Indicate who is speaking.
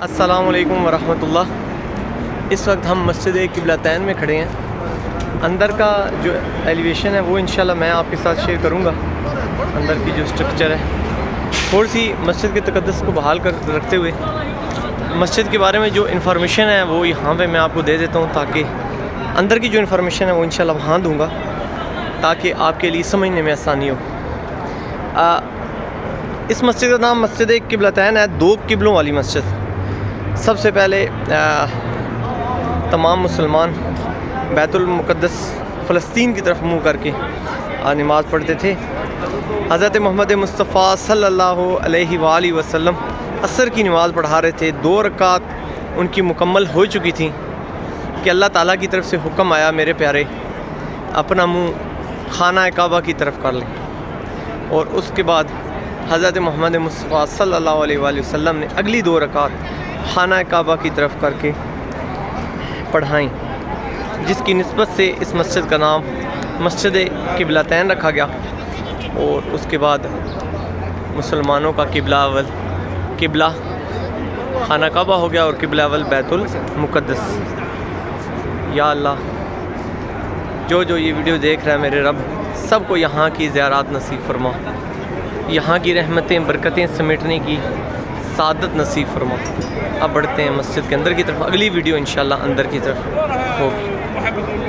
Speaker 1: السلام علیکم ورحمۃ اللہ۔ اس وقت ہم مسجد قبلتین میں کھڑے ہیں۔ اندر کا جو ایلیویشن ہے وہ انشاءاللہ میں آپ کے ساتھ شیئر کروں گا۔ اندر کی جو سٹرکچر ہے تھوڑی سی مسجد کے تقدس کو بحال کر رکھتے ہوئے مسجد کے بارے میں جو انفارمیشن ہے وہ یہاں پہ میں آپ کو دے دیتا ہوں، تاکہ اندر کی جو انفارمیشن ہے وہ انشاءاللہ وہاں دوں گا تاکہ آپ کے لیے سمجھنے میں آسانی ہو۔ اس مسجد کا نام مسجد قبلتین ہے، دو قبلوں والی مسجد۔ سب سے پہلے تمام مسلمان بیت المقدس فلسطین کی طرف منہ کر کے نماز پڑھتے تھے۔ حضرت محمد مصطفیٰ صلی اللہ علیہ وآلہ وسلم عصر کی نماز پڑھا رہے تھے، 2 رکعت ان کی مکمل ہو چکی تھیں کہ اللہ تعالیٰ کی طرف سے حکم آیا، میرے پیارے اپنا منہ خانہ کعبہ کی طرف کر لیں۔ اور اس کے بعد حضرت محمد مصطفیٰ صلی اللہ علیہ وآلہ وسلم نے اگلی 2 رکعت خانہ کعبہ کی طرف کر کے پڑھائیں، جس کی نسبت سے اس مسجد کا نام مسجد قبلتین رکھا گیا۔ اور اس کے بعد مسلمانوں کا قبلہ اول قبلہ خانہ کعبہ ہو گیا اور قبلہ اول بیت المقدس۔ یا اللہ، جو یہ ویڈیو دیکھ رہا ہے میرے رب سب کو یہاں کی زیارات نصیب فرما، یہاں کی رحمتیں برکتیں سمیٹنے کی سعادت نصیب فرما۔ اب بڑھتے ہیں مسجد کے اندر کی طرف، اگلی ویڈیو انشاءاللہ اندر کی طرف ہوگی۔